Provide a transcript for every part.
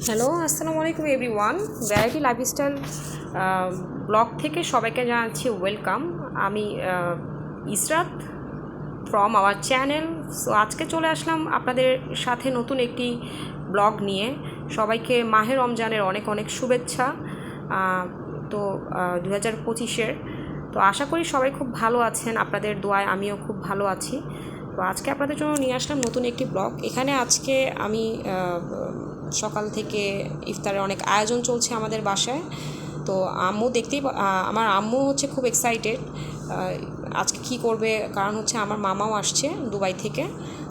Hello, আসসালামু আলাইকুম everyone. Variety lifestyle blog থেকে সবাইকে জানাচ্ছি ওয়েলকাম। আমি Israt from our channel. So আজকে চলে আসলাম আপনাদের সাথে নতুন একটি ব্লগ নিয়ে। সবাইকে মাহে রমজানের অনেক অনেক শুভেচ্ছা। তো 2025-এর তো আশা করি সবাই খুব ভালো আছেন, আপনাদের দোয়ায় আমিও খুব ভালো আছি। তো আজকে আপনাদের জন্য নিয়ে আসলাম নতুন একটি ব্লগ। এখানে আজকে আমি সকাল থেকে ইফতারের অনেক আয়োজন চলছে আমাদের বাসায়। তো আম্মু আমার আম্মু হচ্ছে খুব এক্সাইটেড আজকে কি করবে, কারণ হচ্ছে আমার মামাও আসছে দুবাই থেকে।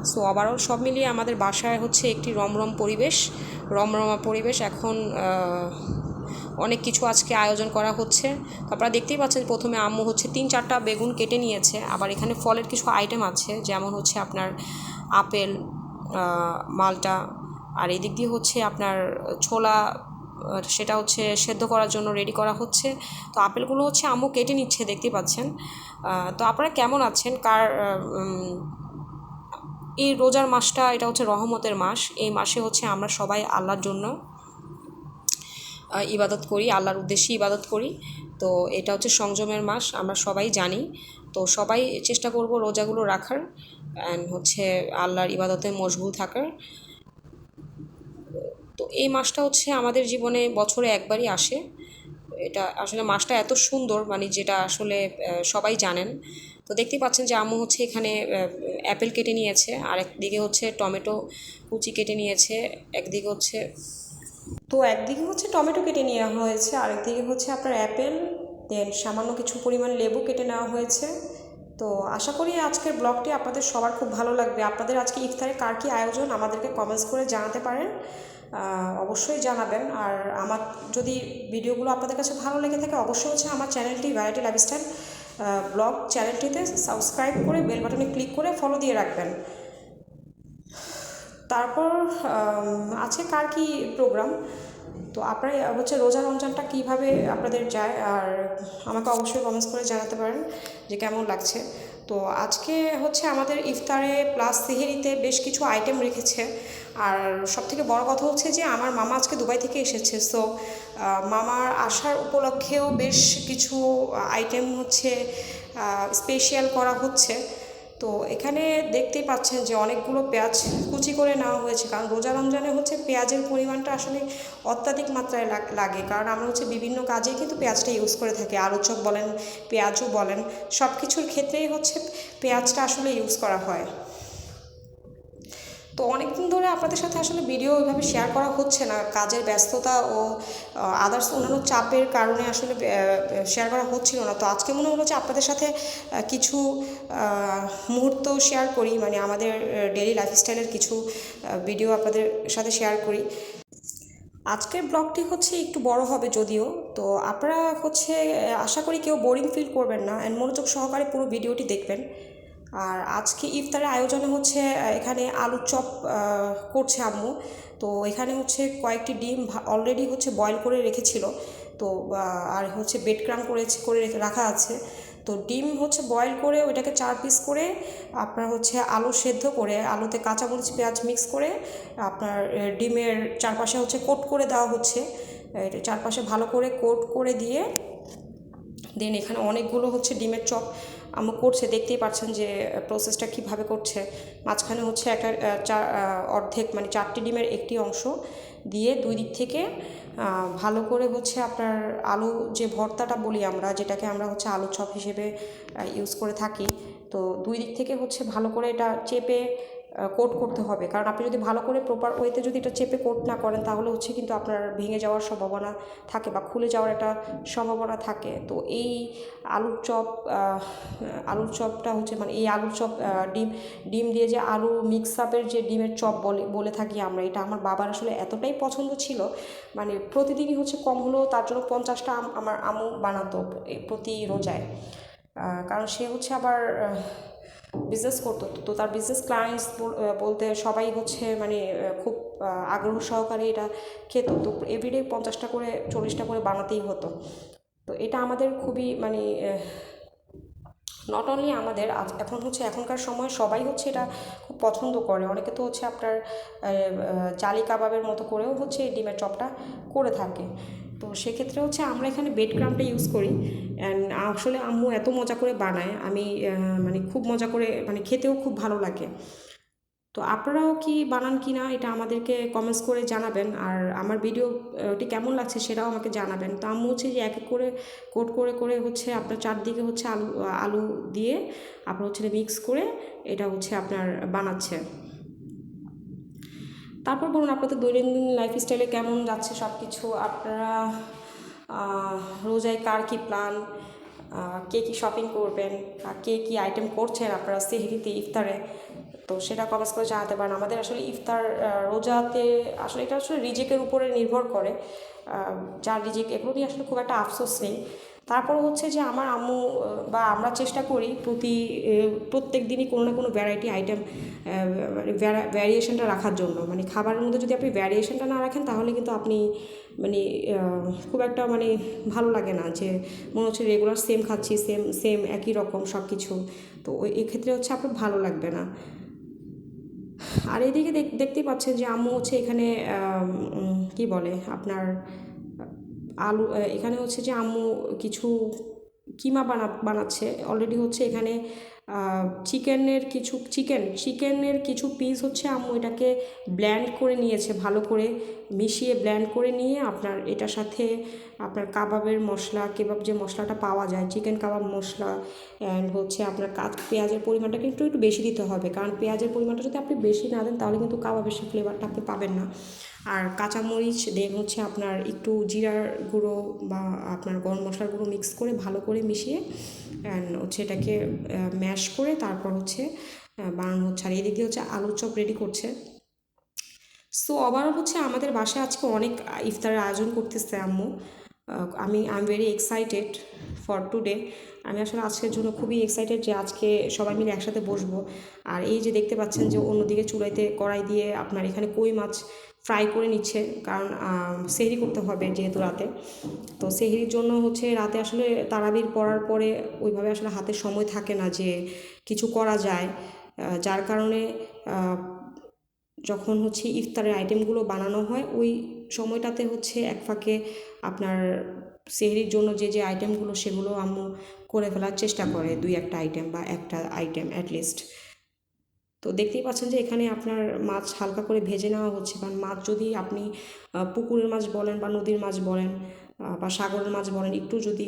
সো ওভারঅল সব মিলিয়ে আমাদের বাসায় হচ্ছে একটি রমরমা পরিবেশ। এখন অনেক কিছু আজকে আয়োজন করা হচ্ছে। আপনারা দেখতেই পাচ্ছেন, প্রথমে আম্মু হচ্ছে 3-4টা বেগুন কেটে নিয়েছে। আবার এখানে ফলের কিছু আইটেম আছে, যেমন হচ্ছে আপনার আপেল, মালটা, আর এই দিক দিয়ে হচ্ছে আপনার ছোলা, সেটা হচ্ছে সেদ্ধ করার জন্য রেডি করা হচ্ছে। তো আপেলগুলো হচ্ছে আম্মু কেটে নিচ্ছে, দেখতেই পাচ্ছেন। তো আপনারা কেমন আছেন? এই রোজার মাসটা এটা হচ্ছে রহমতের মাস। এই মাসে হচ্ছে আমরা সবাই আল্লাহর জন্য ইবাদত করি, আল্লাহর উদ্দেশ্যে ইবাদত করি। তো এটা হচ্ছে সংযমের মাস, আমরা সবাই জানি। তো সবাই চেষ্টা করব রোজাগুলো রাখার অ্যান্ড হচ্ছে আল্লাহর ইবাদতে মশগুল থাকার। তো এই মাসটা হচ্ছে আমাদের জীবনে বছরে একবারই আসে। এটা আসলে মাসটা এত সুন্দর, মানে যেটা আসলে সবাই জানেন। তো দেখতে পাচ্ছেন যে আম্মু হচ্ছে এখানে অ্যাপেল কেটে নিয়েছে, আর একদিকে হচ্ছে টমেটো কুচি কেটে নিয়েছে। একদিকে হচ্ছে টমেটো কেটে নেওয়া হয়েছে, আরেকদিকে হচ্ছে আপনার অ্যাপেল, দেন সামান্য কিছু পরিমাণ লেবু কেটে নেওয়া হয়েছে। তো আশা করি আজকের ব্লগটি আপনাদের সবার খুব ভালো লাগবে। আপনাদের আজকে ইফতারে কার কী আয়োজন আমাদেরকে কমেন্টস করে জানাতে পারেন, অবশ্যই জানাবেন। আর আমার যদি ভিডিওগুলো আপনাদের কাছে ভালো লেগে থাকে, অবশ্যই হচ্ছে আমার চ্যানেলটি ভ্যারাইটি লাইফস্টাইল ব্লগ চ্যানেলটিতে সাবস্ক্রাইব করে বেল বাটনে ক্লিক করে ফলো দিয়ে রাখবেন। তারপর আছে কার কী প্রোগ্রাম, তো আপনারা হচ্ছে রোজা রমজানটা কীভাবে আপনাদের যায়, আর আমাকে অবশ্যই কমেন্টস করে জানাতে পারেন যে কেমন লাগছে। তো আজকে হচ্ছে আমাদের ইফতারে প্লাস সেহেরিতে বেশ কিছু আইটেম রেখেছে। আর সবথেকে বড় কথা হচ্ছে যে আমার মামা আজকে দুবাই থেকে এসেছে। সো মামার আসার উপলক্ষেও বেশ কিছু আইটেম হচ্ছে স্পেশাল করা হচ্ছে। তো এখানে দেখতেই পাচ্ছেন যে অনেকগুলো পেঁয়াজ কুচি করে নেওয়া হয়েছে, কারণ রোজা রমজানে হচ্ছে পেঁয়াজের পরিমাণটা আসলে অত্যাধিক মাত্রায় লাগে, কারণ আমরা হচ্ছে বিভিন্ন কাজে কিন্তু পেঁয়াজটা ইউজ করে থাকি। আলু চপ বলেন, পেঁয়াজও বলেন, সব কিছুর ক্ষেত্রেই হচ্ছে পেঁয়াজটা আসলে ইউজ করা হয়। তো অনেক দিন ধরে আপনাদের সাথে আসলে ভিডিও ওইভাবে শেয়ার করা হচ্ছে না, কাজের ব্যস্ততা ও আদার্স অন্যান্য চাপের কারণে আসলে শেয়ার করা হচ্ছিল না। তো আজকে মনে হলো যে আপনাদের সাথে কিছু মুহূর্ত শেয়ার করি, মানে আমাদের ডেইলি লাইফস্টাইলের কিছু ভিডিও আপনাদের সাথে শেয়ার করি। আজকের ব্লগটি হচ্ছে একটু বড় হবে যদিও, তো আপনারা হচ্ছে আশা করি কেউ বোরিং ফিল করবেন না অ্যান্ড মনোযোগ সহকারে পুরো ভিডিওটি দেখবেন। আর আজকে ইফতারের আয়োজনে হচ্ছে এখানে আলুর চপ করছে আম্মু। তো এখানে হচ্ছে কয়েকটি ডিম অলরেডি হচ্ছে বয়েল করে রেখেছিল। তো আর হচ্ছে বেড ক্রাম করে রাখা আছে। তো ডিম হচ্ছে বয়েল করে ওইটাকে 4 পিস করে আপনার হচ্ছে আলু সেদ্ধ করে, আলুতে কাঁচামরিচ পেঁয়াজ মিক্স করে আপনার ডিমের চারপাশে হচ্ছে কোট করে দেওয়া হচ্ছে। চারপাশে ভালো করে কোট করে দিয়ে দেন এখানে অনেকগুলো হচ্ছে ডিমের চপ আম্মু করছে, দেখতেই পাচ্ছেন যে প্রসেসটা কীভাবে করছে। মাঝখানে হচ্ছে একটা অর্ধেক, মানে 4টি ডিমের একটি অংশ দিয়ে দুই দিক থেকে ভালো করে হচ্ছে আপনার আলু যে ভর্তাটা বলি আমরা, যেটাকে আমরা হচ্ছে আলু চপ হিসেবে ইউজ করে থাকি। তো দুই দিক থেকে হচ্ছে ভালো করে এটা চেপে কোট করতে হবে, কারণ আপনি যদি ভালো করে প্রপার ওয়েতে যদি এটা চেপে কোট না করেন, তাহলে হচ্ছে কিন্তু আপনার ভেঙে যাওয়ার সম্ভাবনা থাকে বা খুলে যাওয়ার একটা সম্ভাবনা থাকে। তো এই আলুর চপটা হচ্ছে, মানে এই আলুর চপ ডিম দিয়ে যে আলু মিক্স আপের যে ডিমের চপ বলে থাকি আমরা, এটা আমার বাবার আসলে এতটাই পছন্দ ছিল, মানে প্রতিদিনই হচ্ছে কম হলেও তার জন্য 50টা আমার আম্মু বানাতো প্রতি রোজায়। কারণ সে হচ্ছে আবার বিজনেস করতো। তো তার বিজনেস ক্লায়েন্টস বলতে সবাই হচ্ছে মানে খুব আগ্রহ সহকারে এটা খেত। তো এভরিডে 50টা করে 40টা করে বানাতেই হতো। তো এটা আমাদের খুবই মানে নট অনলি আমাদের এখন হচ্ছে এখনকার সময় সবাই হচ্ছে এটা খুব পছন্দ করে। অনেকে তো হচ্ছে আপনার জালি কাবাবের মতো করেও হচ্ছে এই ডিমের চপটা করে থাকে। তো সেক্ষেত্রে হচ্ছে আমরা এখানে ব্রেড ক্রাম্বটা ইউজ করি। অ্যান্ড আসলে আম্মু এত মজা করে বানায়, আমি মানে খুব মজা করে, মানে খেতেও খুব ভালো লাগে। তো আপনারাও কি বানান কি না এটা আমাদেরকে কমেন্টস করে জানাবেন, আর আমার ভিডিওটি কেমন লাগছে সেটাও আমাকে জানাবেন। তো আম্মু হচ্ছে যে এক এক করে কোট করে করে হচ্ছে আপনার চারদিকে হচ্ছে আলু আলু দিয়ে আপনার হচ্ছে মিক্স করে এটা হচ্ছে আপনার বানাচ্ছে। তারপর বলুন আপনাদের দৈনন্দিন লাইফস্টাইলে কেমন যাচ্ছে সব কিছু। আপনারা রোজায় কার কী প্ল্যান, কে কী শপিং করবেন, কে কী আইটেম করছেন আপনারা সেহরিতে, ইফতারে, তো সেটা কমেন্টস করে জানাতে পারেন। আমাদের আসলে ইফতার রোজাতে আসলে এটা আসলে রিজিকের উপরে নির্ভর করে, যার রিজিক, এগুলো নিয়ে আসলে খুব একটা আফসোস নেই। তারপর হচ্ছে যে আমার আম্মু বা আমরা চেষ্টা করি প্রত্যেক দিনই কোনো না কোনো ভ্যারাইটি আইটেম, মানে ভ্যারিয়েশনটা রাখার জন্য। মানে খাবারের মধ্যে যদি আপনি ভ্যারিয়েশনটা না রাখেন তাহলে কিন্তু আপনি মানে খুব একটা মানে ভালো লাগে না, যে মনে হচ্ছে রেগুলার সেম খাচ্ছি, সেম সেম একই রকম সব কিছু। তো ওই এক্ষেত্রে হচ্ছে আপনার ভালো লাগবে না। আর এদিকে দেখতেই পাচ্ছেন যে আম্মু হচ্ছে এখানে কি বলে আপনার আলু, এখানে হচ্ছে যে আম্মু কিছু কিমা বানাচ্ছে অলরেডি। হচ্ছে এখানে চিকেনের কিছু পিস হচ্ছে আম্মু এটাকে ব্ল্যান্ড করে নিয়েছে, ভালো করে মিশিয়ে ব্ল্যান্ড করে নিয়ে আপনার এটার সাথে আপনার কাবাবের মশলা, কেবাব যে মশলাটা পাওয়া যায়, চিকেন কাবাব মশলা, অ্যান্ড হচ্ছে আপনার পেঁয়াজের পরিমাণটা কিন্তু একটু বেশি দিতে হবে, কারণ পেঁয়াজের পরিমাণটা যদি আপনি বেশি না দেন তাহলে কিন্তু কাবাবের সেই ফ্লেভারটা আপনি পাবেন না। আর কাঁচামরিচ দেন হচ্ছে আপনার একটু জিরার গুঁড়ো বা আপনার গরম মশলার গুঁড়ো মিক্স করে ভালো করে মিশিয়ে অ্যান্ড হচ্ছে এটাকে ম্যাশ করে তারপর হচ্ছে বানানো হচ্ছে। আর এদিকে হচ্ছে আলুর চপ রেডি করছে। সো ওভারঅল হচ্ছে আমাদের বাসায় আজকে অনেক ইফতারের আয়োজন করতেছে আম্মু। I am very excited for today. আমি আসলে আজকের জন্য খুবই এক্সাইটেড যে আজকে সবাই মিলে একসাথে বসবো। আর এই যে দেখতে পাচ্ছেন যে অন্যদিকে চুলাইতে কড়াই দিয়ে আপনার এখানে কই মাছ ফ্রাই করে নিচ্ছে, কারণ সেহরি করতে হবে যেহেতু রাতে। তো সেহরির জন্য হচ্ছে রাতে আসলে তারাবির পড়ার পরে ওইভাবে আসলে হাতে সময় থাকে না যে কিছু করা যায়, যার কারণে যখন হচ্ছে ইফতারের আইটেমগুলো বানানো হয় ওই সময়টাতে হচ্ছে এক ফাঁকে আপনার সেহরির জন্য যে যে আইটেমগুলো সেগুলো আম্মু করে ফেলার চেষ্টা করে, দুই একটা আইটেম বা একটা আইটেম অ্যাটলিস্ট। তো দেখতেই পাচ্ছেন যে এখানে আপনার মাছ হালকা করে ভেজে নেওয়া হচ্ছে, কারণ মাছ যদি আপনি পুকুরের মাছ বলেন বা নদীর মাছ বলেন বা সাগরের মাছ বলেন, একটু যদি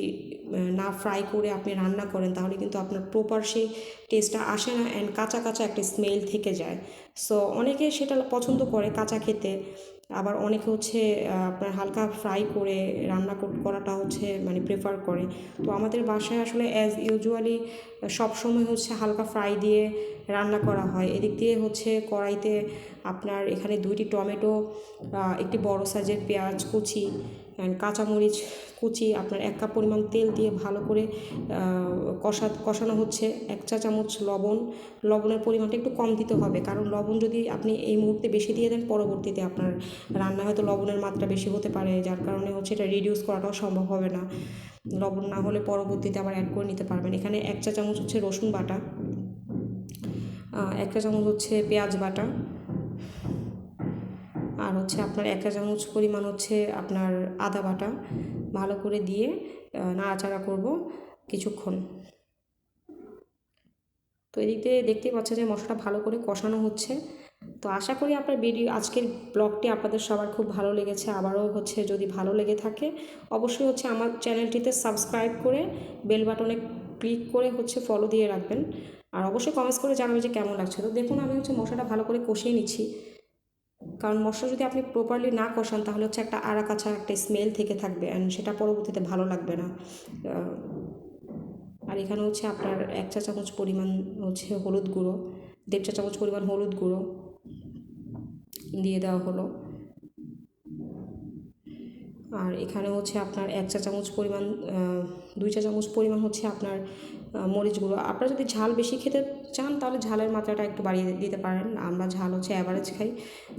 না ফ্রাই করে আপনি রান্না করেন তাহলে কিন্তু আপনার প্রপার সেই টেস্টটা আসে না, অ্যান্ড কাঁচা কাঁচা একটা স্মেল থেকে যায়। সো অনেকে সেটা পছন্দ করে কাঁচা খেতে, আবার অনেকে হচ্ছে আপনার হালকা ফ্রাই করে রান্না করাটা হচ্ছে মানে প্রেফার করে। তো আমাদের বাসায় আসলে অ্যাজ ইউজুয়ালি সবসময় হচ্ছে হালকা ফ্রাই দিয়ে রান্না করা হয়। এদিক দিয়ে হচ্ছে কড়াইতে আপনার এখানে 2টি টমেটো, একটি বড় সাইজের পেঁয়াজ কুচি অ্যান্ড কাঁচামরিচ কুচি, আপনার 1 কাপ পরিমাণ তেল দিয়ে ভালো করে কষানো হচ্ছে। 1 চা চামচ লবণের পরিমাণটা একটু কম দিতে হবে, কারণ লবণ যদি আপনি এই মুহূর্তে বেশি দিয়ে দেন পরবর্তীতে আপনার রান্না হয়তো লবণের মাত্রা বেশি হতে পারে, যার কারণে হচ্ছে এটা রিডিউস করাটাও সম্ভব হবে না। লবণ না হলে পরবর্তীতে আবার অ্যাড করে নিতে পারবেন। এখানে 1 চা চামচ হচ্ছে রসুন বাটা, 1 চা চামচ হচ্ছে পেঁয়াজ বাটা, আর হচ্ছে আপনার 1 চা চামচ পরিমাণ হচ্ছে আপনার আদা বাটা, ভালো করে দিয়ে নাড়াচাড়া করব কিছুক্ষণ। তো এদিক দিয়ে দেখতেই পাচ্ছেন যে মশলাটা ভালো করে কষানো হচ্ছে। তো আশা করি আপনার আজকের ব্লগটি আপনাদের সবার খুব ভালো লেগেছে। আবারও হচ্ছে যদি ভালো লেগে থাকে অবশ্যই হচ্ছে আমার চ্যানেলটিতে সাবস্ক্রাইব করে বেল বাটনে ক্লিক করে হচ্ছে ফলো দিয়ে রাখবেন, আর অবশ্যই কমেন্টস করে জানাবেন যে কেমন লাগছে। তো দেখুন আমি হচ্ছে মশলাটা ভালো করে কষিয়ে নিচ্ছি, কারণ মশলা যদি আপনি প্রপারলি না কষান তাহলে হচ্ছে একটা আড়া কাঁচা একটা স্মেল থেকে থাকবে, অ্যান্ড সেটা পরবর্তীতে ভালো লাগবে না। আর এখানে হচ্ছে আপনার 1 চা চামচ পরিমাণ হচ্ছে হলুদ গুঁড়ো, 1.5 চা চামচ পরিমাণ হলুদ গুঁড়ো দিয়ে দেওয়া হলো। আর এখানে হচ্ছে আপনার 1 চা চামচ পরিমাণ 2 চা চামচ পরিমাণ হচ্ছে আপনার মরিচ গুঁড়ো। আপনারা যদি ঝাল বেশি খেতে চান তাহলে ঝালের মাত্রাটা একটু বাড়িয়ে দিতে পারেন। আমরা ঝাল হচ্ছে অ্যাভারেজ খাই,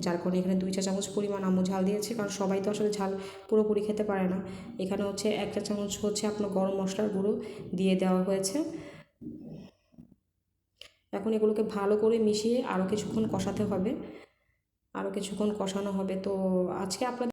যার কারণে এখানে 2 চা চামচ পরিমাণ আম্মু ঝাল দিয়েছে, কারণ সবাই তো আসলে ঝাল পুরোপুরি খেতে পারে না। এখানে হচ্ছে 1 চা চামচ হচ্ছে আপনার গরম মশলার গুঁড়ো দিয়ে দেওয়া হয়েছে। এখন এগুলোকে ভালো করে মিশিয়ে আরও কিছুক্ষণ কষাতে হবে, আরও কিছুক্ষণ কষানো হবে। তো আজকে আপনাদের